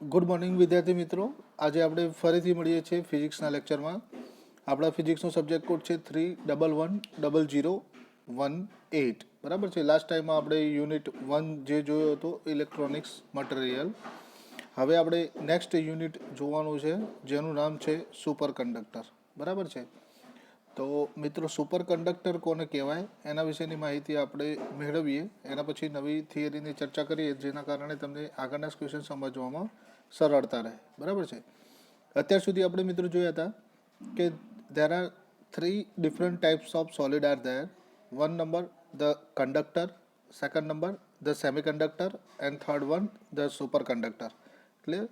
Good morning વિદ્યાર્થી મિત્રો. આજે આપણે ફરીથી મળીએ છીએ ફિઝિક્સના લેક્ચરમાં. આપણા ફિઝિક્સનો સબ્જેક્ટ કોડ છે 31110018. બરાબર છે. લાસ્ટ ટાઈમમાં આપણે યુનિટ 1 જે જોયો હતો ઇલેક્ટ્રોનિક્સ મટીરિયલ. હવે આપણે નેક્સ્ટ યુનિટ જોવાનું છે જેનું નામ છે સુપર કંડક્ટર. બરાબર છે. તો મિત્રો સુપર કંડક્ટર કોને કહેવાય એના વિશેની માહિતી આપણે મેળવીએ, એના પછી નવી થિયરીની ચર્ચા કરીએ જેના કારણે તમને આગળના ક્વેશ્ચન સમજવામાં સરળતા રહે. બરાબર છે. અત્યાર સુધી આપણે મિત્રો જોયા હતા કે there are three different types of solid are there. One number the conductor, second number the semiconductor, and third one the superconductor. Clear?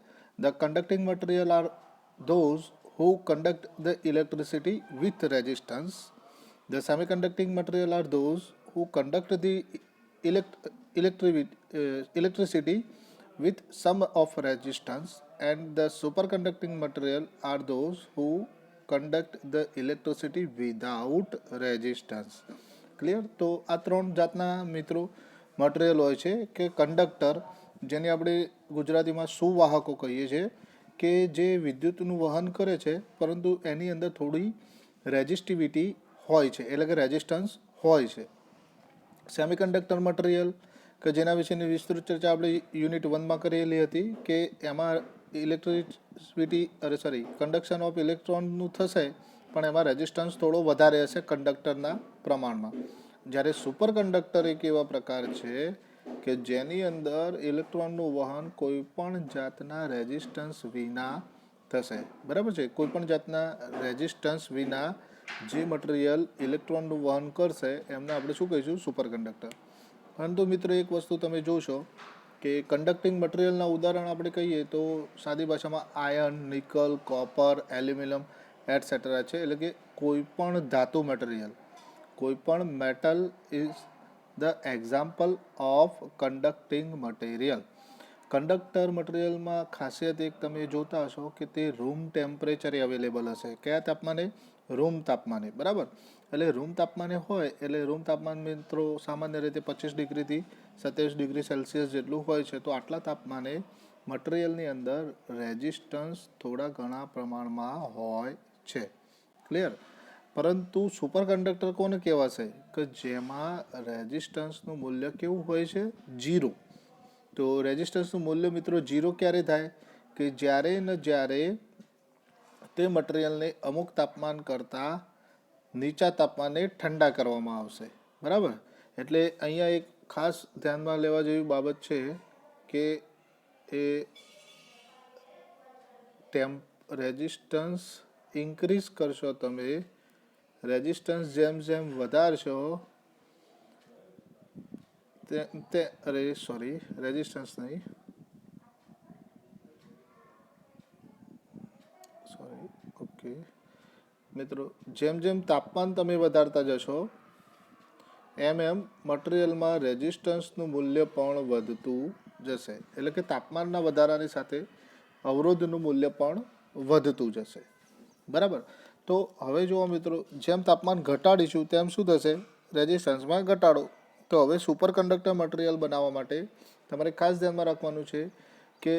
The conducting material are those who conduct the electricity with resistance. The semiconducting material are those who conduct the electricity with some of resistance, and the superconducting material are those who conduct the electricity without resistance. Clear? તો આ ત્રણ જાતના મિત્રો material હોય છે કે conductor, જેને આપણે ગુજરાતીમાં સુવાહકો કહીએ છીએ, કે જે વિદ્યુતનું વહન કરે છે પરંતુ એની અંદર થોડી રેઝિસ્ટિવિટી હોય છે, એટલે કે રેઝિસ્ટન્સ હોય છે. સેમિકન્ડક્ટર મટીરિયલ કે જેના વિશેની વિસ્તૃત ચર્ચા આપણે યુનિટ 1માં કરેલી હતી કે એમાં કન્ડક્શન ઓફ ઇલેક્ટ્રોનનું થશે પણ એમાં રેઝિસ્ટન્સ થોડો વધારે હશે કંડક્ટરના પ્રમાણમાં. જ્યારે સુપર કંડક્ટર એક એવા પ્રકાર છે કે જેની અંદર ઇલેક્ટ્રોનનું વહન કોઈ પણ જાતના રેઝિસ્ટન્સ વિના થશે. બરાબર છે. કોઈ પણ જાતના રેઝિસ્ટન્સ વિના જે મટીરિયલ ઇલેક્ટ્રોનનું વહન કરશે એમને આપણે શું કહીશું? Super conductor. પરંતુ મિત્રો એક વસ્તુ તમે જોશો કે કંડક્ટિંગ મટીરિયલના ઉદાહરણ આપણે કહીએ તો સાદી ભાષામાં iron, nickel, copper, aluminium etcetera છે. એટલે કે કોઈ પણ ધાતુ મટીરિયલ, કોઈ પણ metal is the example of conducting material. Conductor મટીરિયલમાં ખાસિયત એક તમે જોતા હશો કે તે રૂમ ટેમ્પરેચરે અવેલેબલ હશે. કયા તાપમાને? રૂમ તાપમાને. બરાબર. એટલે રૂમ તાપમાને હોય એટલે રૂમ તાપમાન મિત્રો સામાન્ય રીતે 25 ડિગ્રીથી 27 ડિગ્રી સેલ્સિયસ જેટલું હોય છે. તો આટલા તાપમાને મટીરિયલની અંદર રેઝિસ્ટન્સ થોડા ઘણા પ્રમાણમાં હોય છે. ક્લિયર? પરંતુ સુપર કંડક્ટર કોને કહેવાશે? કે જેમાં રેઝિસ્ટન્સનું મૂલ્ય કેવું હોય છે? 0. તો રેઝિસ્ટન્સનું મૂલ્ય મિત્રો 0 ક્યારે થાય? કે જ્યારે ને જ્યારે તે મટીરિયલને અમુક તાપમાન કરતાં નીચા તાપમાને ઠંડા કરવામાં આવશે. બરાબર. એટલે અહીંયા એક ખાસ ધ્યાનમાં લેવા જેવી બાબત છે કે એ રેઝિસ્ટન્સ ઇન્ક્રીઝ કરશો તમે, રેઝિસ્ટન્સ જેમ જેમ વધારશો રેઝિસ્ટન્સ નહીં, ઓકે મિત્રો, જેમ જેમ તાપમાન તમે વધારતા જશો એમ એમ મટીરિયલમાં રેઝિસ્ટન્સનું મૂલ્ય પણ વધતું જશે. એટલે કે તાપમાનના વધારાની સાથે અવરોધનું મૂલ્ય પણ વધતું જશે. બરાબર. તો હવે જુઓ મિત્રો, જેમ તાપમાન ઘટાડીશું તેમ શું થશે? રેઝિસ્ટન્સમાં ઘટાડો. તો હવે સુપર કંડક્ટર મટીરિયલ બનાવવા માટે તમારે ખાસ ધ્યાનમાં રાખવાનું છે કે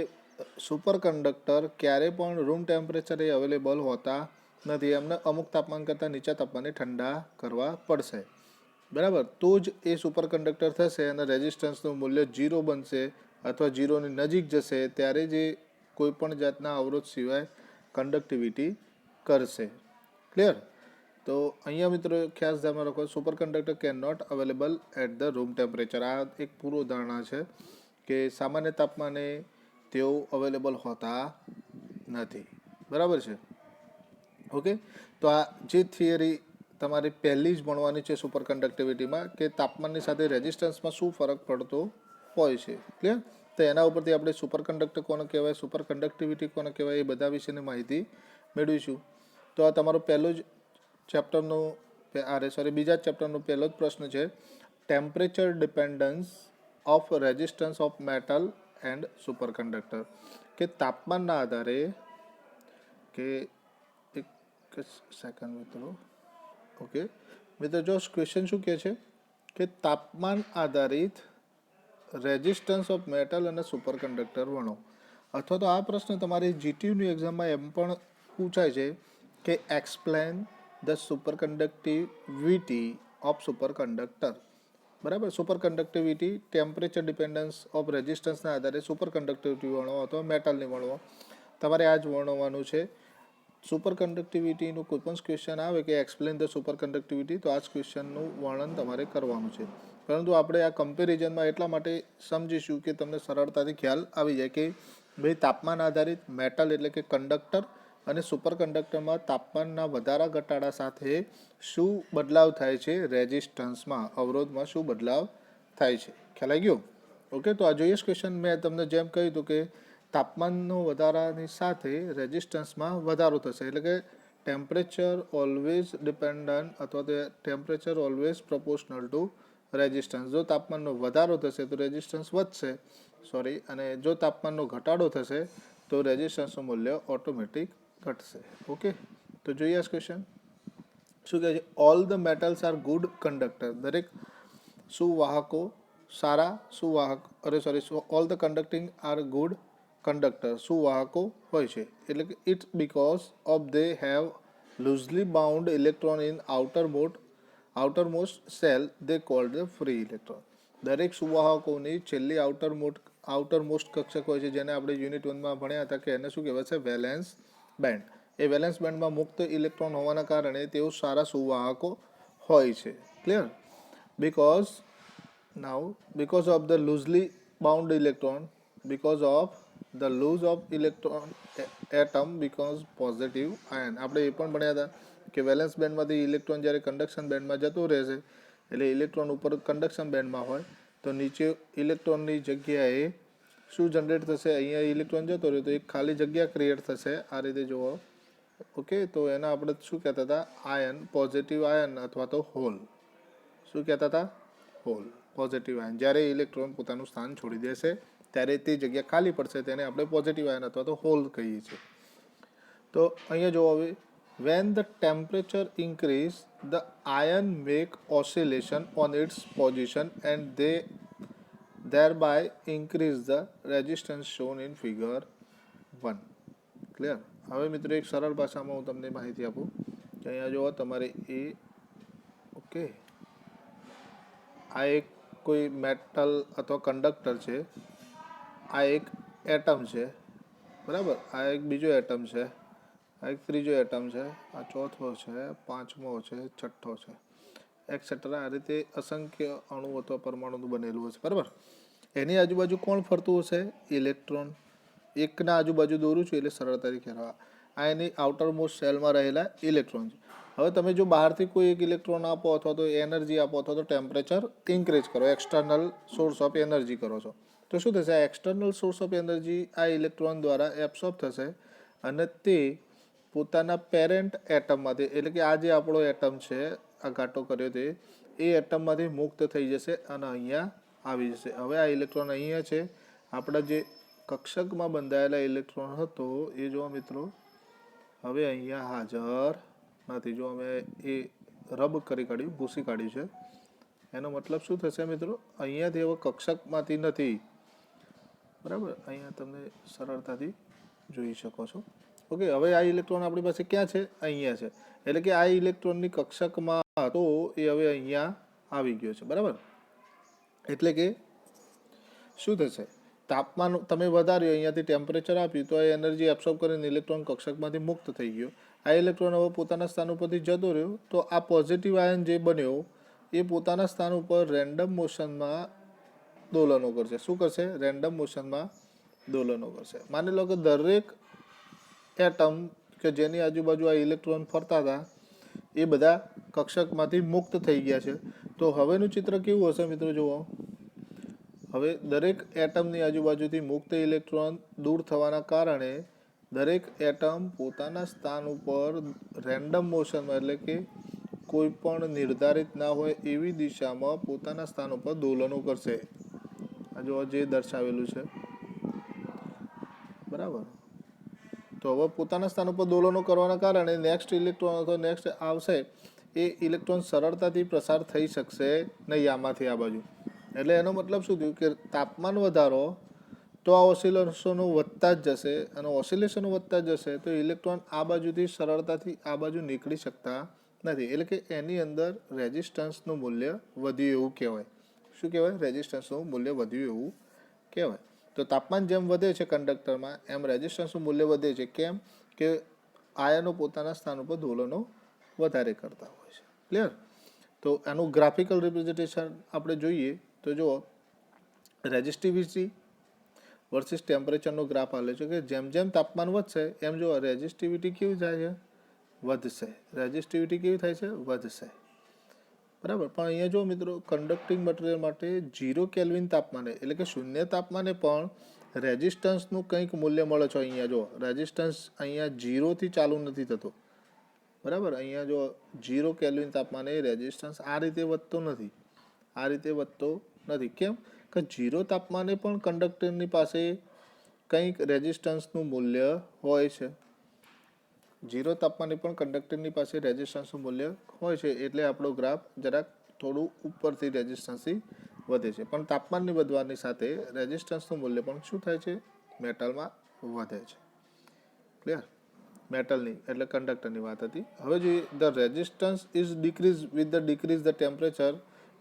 સુપર કંડક્ટર ક્યારે પણ રૂમ ટેમ્પરેચરે અવેલેબલ હોતા નથી. એમને અમુક તાપમાન કરતાં નીચા તાપમાને ઠંડા કરવા પડશે. બરાબર. તો જ એ સુપર કંડક્ટર થશે અને રેઝિસ્ટન્સનું મૂલ્ય 0 બનશે અથવા 0ની નજીક જશે ત્યારે જે કોઈ પણ જાતના અવરોધ સિવાય કંડક્ટિવિટી કરશે. ક્લિયર? તો અહીંયા મિત્રો ખાસ ધ્યાનમાં રાખો, superconductor can not available at the room temperature. આ એક પૂર્વ ધારણા છે કે સામાન્ય તાપમાને તેઓ અવેલેબલ હોતા નથી. બરાબર છે. ઓકે. તો આ જે થિયરી તમારે પહેલી જ ભણવાની છે સુપર કંડક્ટિવિટીમાં કે તાપમાનની સાથે રેઝિસ્ટન્સમાં શું ફરક પડતો હોય છે. ક્લિયર? તો એના ઉપરથી આપણે સુપર કંડક્ટર કોને કહેવાય, સુપર કંડક્ટિવિટી કોને કહેવાય, એ બધા વિશેની માહિતી મેળવીશું. તો આ તમારો પહેલો જ ચેપ્ટરનો બીજા ચેપ્ટરનો પહેલો જ પ્રશ્ન છે, temperature dependence of resistance of metal and super conductor. કે તાપમાનના આધારે કે એક સેકન્ડ મિત્રો, ઓકે મિત્રો, જો ક્વેશ્ચન શું કહે છે કે તાપમાન આધારિત રેઝિસ્ટન્સ ઓફ મેટલ અને સુપર કંડક્ટર વણો. અથવા તો આ પ્રશ્ન તમારી જીટીયુની એક્ઝામમાં એમ પણ પૂછાય છે કે એક્સપ્લેન ધ સુપરકન્ડક્ટિવિટી ઓફ સુપરકન્ડક્ટર. બરાબર, સુપરકન્ડક્ટિવિટી ટેમ્પરેચર ડિપેન્ડન્સ ઓફ રેઝિસ્ટન્સના આધારે સુપરકન્ડક્ટિવિટી વર્ણવો અથવા મેટલની વર્ણવો. તમારે આ જ વર્ણવવાનું છે. સુપરકન્ડક્ટિવિટીનું કોઈ પણ ક્વેશ્ચન આવે કે એક્સપ્લેન ધ સુપરકન્ડક્ટિવિટી, તો આ જ ક્વેશ્ચનનું વર્ણન તમારે કરવાનું છે. પરંતુ આપણે આ કમ્પેરિઝનમાં એટલા માટે સમજીશું કે તમને સરળતાથી ખ્યાલ આવી જાય કે ભાઈ તાપમાન આધારિત મેટલ એટલે કે કંડક્ટર અને સુપરકન્ડક્ટરમાં તાપમાનના વધારા ઘટાડા સાથે શું બદલાવ થાય છે, રેઝિસ્ટન્સમાં અવરોધમાં શું બદલાવ થાય છે. ખ્યાલ આવી ગયો? ઓકે, તો આ જોઈએ ક્વેશ્ચન. મેં તમને જેમ કહ્યું હતું કે તાપમાનનો વધારાની સાથે રેઝિસ્ટન્સમાં વધારો થશે, એટલે કે ટેમ્પરેચર ઓલવેઝ ડિપેન્ડન્ટ અથવા તો temperature always proportional two resistance. જો તાપમાનનો વધારો થશે તો રેઝિસ્ટન્સ વધશે, અને જો તાપમાનનો ઘટાડો થશે તો રેઝિસ્ટન્સનું મૂલ્ય ઓટોમેટિક ઘટશે. ઓકે, તો જોઈએ આ ક્વેશ્ચન શું કહે છે. All the metals are good conductor. દરેક સુવાહકો સારા સુવાહક all the conducting are good conductor સુવાહકો હોય છે. એટલે કે it's because of they have loosely bound electron in outermost shell they called the free electron. દરેક સુવાહકોની છેલ્લી આઉટરમોસ્ટ કક્ષક હોય છે, જેને આપણે યુનિટ 1માં ભણ્યા હતા કે એને શું કહેવાય છે, વેલેન્સ બેન્ડ. એ વેલેન્સ બેન્ડમાં મુક્ત ઇલેક્ટ્રોન હોવાના કારણે તેઓ સારા સુવાહકો હોય છે. Clear? because of the loosely bound electron, because of the loose of electron atom becomes positive ion. આપણે એ પણ ભણ્યા હતા કે વેલેન્સ બેન્ડમાંથી ઇલેક્ટ્રોન જ્યારે કંડક્શન બેન્ડમાં જતું રહેશે, એટલે ઇલેક્ટ્રોન ઉપર કંડક્શન બેન્ડમાં હોય તો નીચે ઇલેક્ટ્રોનની જગ્યાએ શું જનરેટ થશે, અહીંયા ઇલેક્ટ્રોન જતો રહ્યો તો એક ખાલી જગ્યા ક્રિએટ થશે. આ રીતે જુઓ. ઓકે, તો એના આપણે શું કહેતા હતા, આયન, પોઝિટિવ આયન અથવા તો હોલ. શું કહેતા હતા? Hole, positive ion. જ્યારે ઇલેક્ટ્રોન પોતાનું સ્થાન છોડી દેશે ત્યારે તે જગ્યા ખાલી પડશે, તેને આપણે પોઝિટિવ આયન અથવા તો હોલ કહીએ છીએ. તો અહીંયા જોવો, હવે when the temperature increase the ion make oscillation on its position and they thereby increase the resistance shown in figure 1. Clear? હવે મિત્રો એક સરળ ભાષામાં હું તમને માહિતી આપું કે અહીંયા જુઓ, તમારે ઓકે, આ એક કોઈ મેટલ અથવા કંડક્ટર છે, આ એક એટમ છે, બરાબર, આ એક બીજો એટમ છે, આ એક ત્રીજો એટમ છે, આ ચોથો છે, પાંચમો છે, છઠ્ઠો છે, એક્સેટ્રા. આ રીતે અસંખ્ય અણુ અથવા પરમાણુનું બનેલું હશે, બરાબર. એની આજુબાજુ કોણ ફરતું હશે? ઇલેક્ટ્રોન. એકના આજુબાજુ દોરું છું એટલે સરળતાથી ખ્યાલ આવે. આ એની આઉટરમોસ્ટ સેલમાં રહેલા ઇલેક્ટ્રોન છે. હવે તમે જો બહારથી કોઈ એક ઇલેક્ટ્રોન આપો અથવા તો એનર્જી આપો અથવા તો ટેમ્પરેચર ઇન્ક્રીઝ કરો, એક્સટર્નલ સોર્સ ઓફ એનર્જી કરો છો, તો શું થશે? આ એક્સટર્નલ સોર્સ ઓફ એનર્જી આ ઇલેક્ટ્રોન દ્વારા એબ્સોર્બ થશે અને તે પોતાના પેરેન્ટ એટમમાંથી, એટલે કે આ જે આપણો એટમ છે, આ ઘાટો કર્યો તે, એ એટમમાંથી મુક્ત થઈ જશે અને અહીંયા આવી જશે. હવે આ ઇલેક્ટ્રોન અહીંયા છે, આપણા જે કક્ષકમાં બંધાયેલા ઇલેક્ટ્રોન હતો એ જો મિત્રો હવે અહીંયા હાજર નથી. જો અમે એ રબ કરી કાઢ્યું, ભૂસી કાઢ્યું છે, એનો મતલબ શું થશે મિત્રો? અહીંયાથી હવે કક્ષકમાંથી નથી, બરાબર. અહીંયા તમે સરળતાથી જોઈ શકો છો. ઓકે, હવે આ ઇલેક્ટ્રોન આપણી પાસે ક્યાં છે? અહીંયા છે. એટલે કે આ ઇલેક્ટ્રોનની કક્ષકમાં હતો એ હવે અહીંયા આવી ગયો છે, બરાબર. એટલે કે શું થશે? તાપમાન તમે વધાર્યું, અહીંયાથી ટેમ્પરેચર આપ્યું તો આ એનર્જી એબ્સોર્બ કરીને ઇલેક્ટ્રોન કક્ષકમાંથી મુક્ત થઈ ગયો. આ ઇલેક્ટ્રોન હવે પોતાના સ્થાન ઉપરથી જતો રહ્યો તો આ પોઝિટિવ આયન જે બન્યો એ પોતાના સ્થાન ઉપર રેન્ડમ મોશનમાં દોલનો કરશે. શું કરશે? રેન્ડમ મોશનમાં દોલનો કરશે. માની લો કે દરેક એટમ કે જેની આજુબાજુ આ ઇલેક્ટ્રોન ફરતા હતા એ બધા કક્ષકમાંથી મુક્ત થઈ ગયા છે. તો હવેનું ચિત્ર કેવું હશે મિત્રો? જુઓ, હવે દરેક એટમની આજુબાજુથી મુક્ત ઇલેક્ટ્રોન દૂર થવાના કારણે દરેક એટમ પોતાના સ્થાન ઉપર રેન્ડમ મોશનમાં, એટલે કે કોઈ પણ નિર્ધારિત ના હોય એવી દિશામાં પોતાના સ્થાન ઉપર દોલનો કરશે. આ જો જે દર્શાવેલું છે, બરાબર. તો હવે પોતાના સ્થાન ઉપર દોલનો કરવાના કારણે નેક્સ્ટ ઇલેક્ટ્રોન અથવા નેક્સ્ટ આવશે એ ઇલેક્ટ્રોન સરળતાથી પ્રસાર થઈ શકશે નહીં આમાંથી આ બાજુ. એટલે એનો મતલબ શું થયું કે તાપમાન વધારો તો આ ઓસિલેશનો વધતા જ જશે, અને ઓસિલેશનો વધતા જ જશે તો ઇલેક્ટ્રોન આ બાજુથી સરળતાથી આ બાજુ નીકળી શકતા નથી. એટલે કે એની અંદર રેઝિસ્ટન્સનું મૂલ્ય વધ્યું એવું કહેવાય. શું કહેવાય? રેઝિસ્ટન્સનું મૂલ્ય વધ્યું એવું કહેવાય. તો તાપમાન જેમ વધે છે કંડક્ટરમાં એમ રેઝિસ્ટન્સનું મૂલ્ય વધે છે. કેમ? કે આયનો પોતાના સ્થાન ઉપર દોલનો વધારે કરતા હોય છે. ક્લિયર? તો આનું ગ્રાફિકલ રિપ્રેઝન્ટેશન આપણે જોઈએ તો જુઓ, રેઝિસ્ટિવિટી વર્સિસ ટેમ્પરેચરનો ગ્રાફ આલે છે કે જેમ જેમ તાપમાન વધશે એમ જો રેઝિસ્ટિવિટી કેવી થાય છે? વધશે. રેઝિસ્ટિવિટી કેવી થાય છે? વધશે. બરાબર. પણ અહીંયા જો મિત્રો, કન્ડક્ટિંગ મટીરિયલ માટે 0 કેલ્વિન તાપમાને એટલે કે શૂન્ય તાપમાને પણ રેઝિસ્ટન્સનું કંઈક મૂલ્ય મળે છે. અહીંયા જો રેઝિસ્ટન્સ અહીંયા 0 થી ચાલુ નથી થતો. બરાબર. અહીંયા જો 0 કેલ્વિન તાપમાને રેઝિસ્ટન્સ આ રીતે વધતો નથી. આ રીતે વધતો નથી. કેમ? કે 0 તાપમાને પણ કંડક્ટરની પાસે કંઈક રેઝિસ્ટન્સનું મૂલ્ય હોય છે. 0 તાપમાને પણ કંડક્ટરની પાસે રેઝિસ્ટન્સનું મૂલ્ય હોય છે. એટલે આપણો ગ્રાફ જરાક થોડું ઉપરથી રેઝિસ્ટન્સથી વધે છે. પણ તાપમાનની વધવાની સાથે રેઝિસ્ટન્સનું મૂલ્ય પણ શું થાય છે? મેટલમાં વધે છે. ક્લિયર? મેટલની એટલે કંડક્ટરની વાત હતી. હવે જોઈએ, the resistance is decrease with the decrease the temperature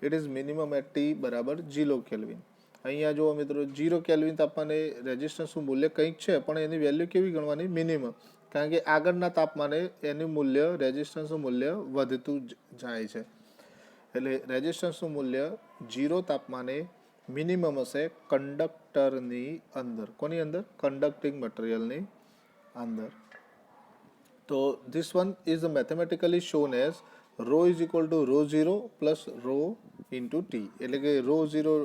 it is minimum at T બરાબર 0 કેલ્વિન. અહીંયા જુઓ મિત્રો, 0 કેલ્વિન તાપમાને રેઝિસ્ટન્સનું મૂલ્ય કંઈક છે, પણ એની વેલ્યુ કેવી ગણવાની? મિનિમમ. કારણ કે આગળના તાપમાને એનું મૂલ્ય, રેઝિસ્ટન્સનું મૂલ્ય વધતું જાય છે. એટલે રેઝિસ્ટન્સનું મૂલ્ય 0 તાપમાને મિનિમમ હશે કંડક્ટરની અંદર. કોની અંદર? કંડક્ટિંગ મટીરિયલની અંદર. તો this one is mathematically shown as rho is equal to rho 0 plus rho into T. એટલે કે rho 0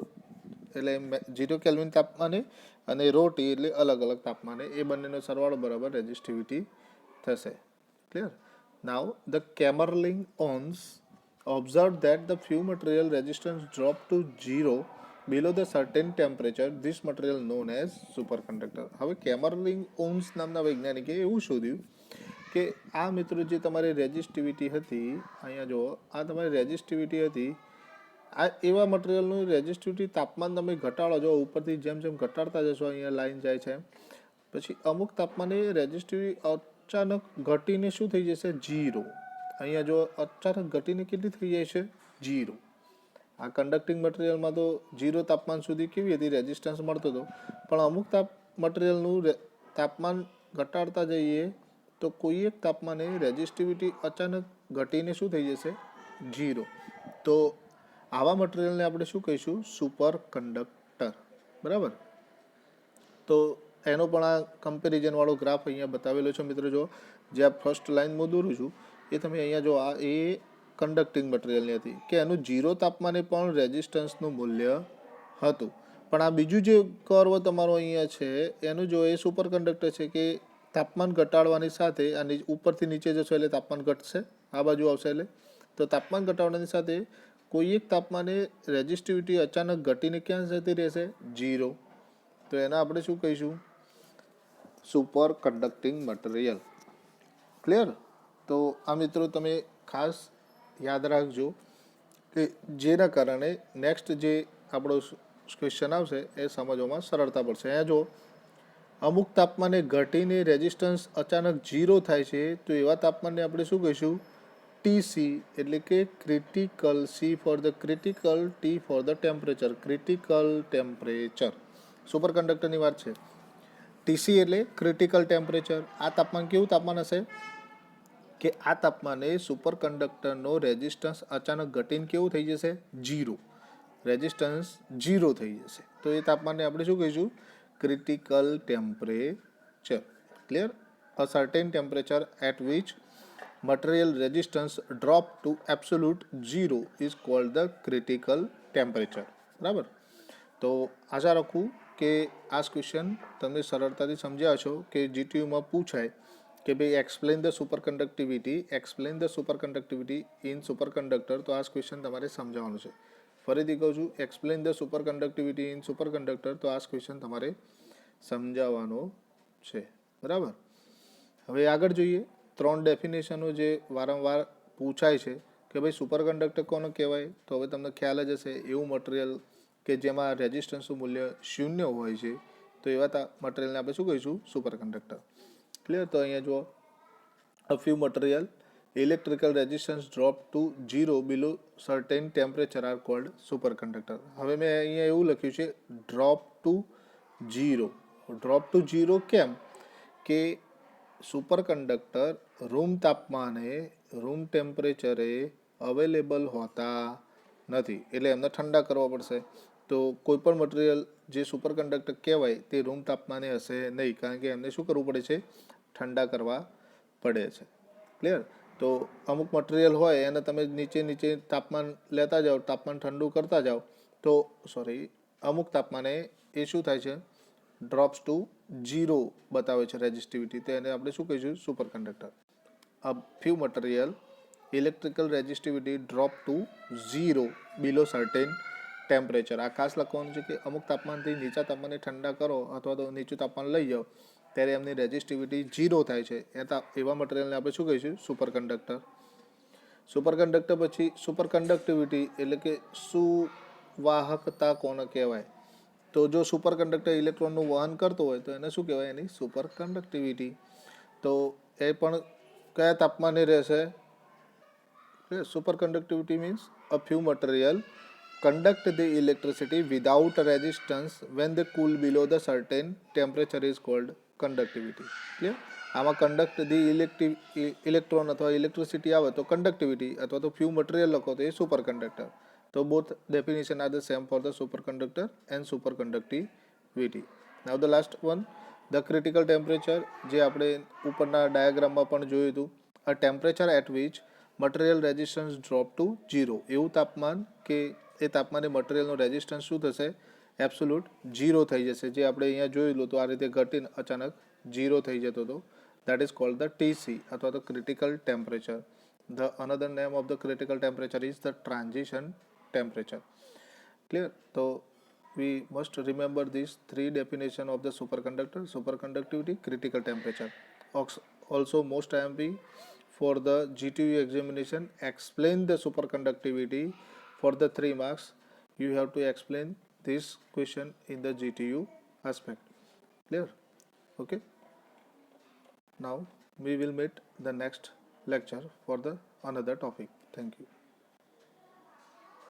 એટલે 0 કેલ્વિન તાપમાને અને rho T એટલે અલગ અલગ તાપમાને, એ બંનેનો સરવાળો બરાબર રેઝિસ્ટિવિટી થશે. Clear? Now the Kamerlingh Onnes observed that the few material resistance drop to 0 below the certain temperature. This material known as superconductor. હવે કેમરલિંગ ઓન્સ નામના વૈજ્ઞાનિકે એવું શોધ્યું કે આ મિત્રો જે તમારી રેઝિસ્ટિવિટી હતી, અહીંયા જુઓ, આ તમારી રેઝિસ્ટિવિટી હતી, આ એવા મટીરિયલનું રેઝિસ્ટિવિટી તાપમાન તમે ઘટાડો જો ઉપરથી જેમ જેમ ઘટાડતા જશો, અહીંયા લાઈન જાય છે, પછી અમુક તાપમાને રેઝિસ્ટિવિટી અચાનક ઘટીને શું થઈ જશે? 0. અહીંયા જો અચાનક ઘટીને કેટલી થઈ જાય છે? 0. આ કન્ડક્ટિંગ મટીરિયલમાં તો 0 તાપમાન સુધી કેવી હતી? રેઝિસ્ટન્સ મળતો હતો. પણ અમુક મટીરિયલનું તાપમાન ઘટાડતા જઈએ તો કોઈ એક તાપમાને રેઝિસ્ટિવિટી અચાનક ઘટીને શું થઈ જશે? 0. તો આવા મટીરિયલને આપણે શું કહીશું? Super conductor. બરાબર. તો એનો પણ આ કમ્પેરિઝન વાળો ગ્રાફ અહીંયા બતાવેલો છે મિત્રો. જો જે આ ફર્સ્ટ લાઈન હું દોરું છું એ તમે અહીંયા જો, આ એ કંડક્ટિંગ મટીરિયલની હતી કે એનું 0 તાપમાને પણ રેઝિસ્ટન્સનું મૂલ્ય હતું. પણ આ બીજું જે કર્વ તમારો અહીંયા છે એનું જો, એ સુપર કંડક્ટર છે કે તાપમાન ઘટાડવાની સાથે આ ઉપરથી નીચે જશો એટલે તાપમાન ઘટશે, આ બાજુ આવશે એટલે. તો તાપમાન ઘટાડવાની સાથે કોઈ એક તાપમાને રેઝિસ્ટિવિટી અચાનક ઘટીને ક્યાં જતી રહેશે? 0. તો એના આપણે શું કહીશું? Super conducting material. ક્લિયર? તો આ મિત્રો તમે ખાસ યાદ રાખજો કે જેના કારણે નેક્સ્ટ જે આપણો ક્વેશ્ચન આવશે એ સમજવામાં સરળતા પડશે. અહીંયા જો અમુક તાપમાને ઘટીને રેઝિસ્ટન્સ અચાનક 0 થાય છે તો એવા તાપમાનને આપણે શું કહીશું? ટીસી. એટલે કે critical, C for the critical, T for the temperature. Critical temperature. Super કંડક્ટરની વાત છે. ટીસી એટલે ક્રિટિકલ ટેમ્પરેચર. આ તાપમાન કેવું તાપમાન હશે? કે આ તાપમાને સુપર કંડક્ટરનો રેઝિસ્ટન્સ અચાનક ઘટીને કેવું થઈ જશે? 0. રેઝિસ્ટન્સ 0 થઈ જશે. તો એ તાપમાનને આપણે શું કહીશું? Critical temperature. Clear? A certain temperature at which material resistance drop to absolute 0 is called the critical temperature. બરાબર. તો આશા રાખું કે આ ક્વેશ્ચન તમે સરળતાથી સમજ્યા છો કે જીટીયુમાં પૂછાય કે ભાઈ explain the super conductivity in super conductor. તો આ ક્વેશ્ચન તમારે સમજાવવાનું છે. ફરીથી કહું છું, explain the super conductivity in super conductor. તો આ ક્વેશ્ચન તમારે સમજાવવાનો છે. બરાબર. હવે આગળ જોઈએ. 3 ડેફિનેશનો જે વારંવાર પૂછાય છે કે ભાઈ સુપર કંડક્ટર કોને કહેવાય? તો હવે તમને ખ્યાલ જ હશે, એવું મટીરિયલ કે જેમાં રેઝિસ્ટન્સનું મૂલ્ય 0 હોય છે તો એવા મટીરિયલને આપણે શું કહીશું? Super conductor. ક્લિયર? તો અહીંયા જુઓ, a few material electrical resistance drop to zero below certain temperature are called superconductor. હવે મેં અહીંયા એવું લખ્યું છે drop to zero. Drop to zero કેમ? કે સુપર કંડક્ટર રૂમ તાપમાને, રૂમ ટેમ્પરેચરે અવેલેબલ હોતા નથી, એટલે એમને ઠંડા કરવા પડશે. તો કોઈ પણ મટીરિયલ જે સુપર કંડક્ટર કહેવાય તે રૂમ તાપમાને હશે નહીં, કારણ કે એમને શું કરવું પડે છે? ઠંડા કરવા પડે છે. ક્લિયર? તો અમુક મટીરિયલ હોય એને તમે નીચે તાપમાન લેતા જાઓ, તાપમાન ઠંડુ કરતા જાઓ, તો અમુક તાપમાને એ શું થાય છે? ડ્રોપ્સ ટુ ઝીરો બતાવે છે રેઝિસ્ટિવિટી. તો એને આપણે શું કહીશું? Superconductor. A few material electrical resistivity drop to zero below certain temperature. આ ખાસ લખવાનું છે કે અમુક તાપમાનથી નીચા તાપમાને ઠંડા કરો અથવા તો નીચું તાપમાન લઈ જાઓ ત્યારે એમની રેઝિસ્ટિવિટી ઝીરો થાય છે. એવા મટીરિયલને આપણે શું કહીશું? Super conductor. સુપર કંડક્ટર પછી સુપર કંડક્ટિવિટી એટલે કે સુવાહકતા કોને કહેવાય? તો જો સુપર કંડક્ટર ઇલેક્ટ્રોનનું વહન કરતો હોય તો એને શું કહેવાય? એની સુપર કંડક્ટિવિટી. તો એ પણ કયા તાપમાને રહેશે? Super conductivity means a few material conduct the electricity without resistance when they cool below the certain temperature is called conductivity. Clear? આમાં કંડક્ટ ધી ઇલેક્ટ્રોન અથવા ઇલેક્ટ્રિસિટી આવે તો કંડક્ટિવિટી, અથવા તો ફ્યુ મટીરિયલ લખો તો એ સુપર કંડક્ટર. તો both definition are the same for the super conductor and super conductivity. Now the last one, the critical temperature, જે આપણે ઉપરના ડાયાગ્રામમાં પણ જોયું હતું. A temperature at which material resistance drop to zero. એવું તાપમાન કે એ તાપમાને મટીરિયલનો રેઝિસ્ટન્સ શું થશે? એબ્સોલ્યુટ ઝીરો થઈ જશે. જે આપણે અહીંયા જોયેલું તો આ રીતે ઘટીને અચાનક ઝીરો થઈ જતો હતો. That is called the TC અથવા તો critical temperature. The another name of the critical temperature is the transition temperature. Clear? તો we must remember these three definition of the superconductor: superconductivity, critical temperature. Also most IMP for the GTU examination, explain the superconductivity. For the 3 marks you have to explain this question in the GTU aspect. Clear? Okay, now we will meet the next lecture for the another topic. Thank you.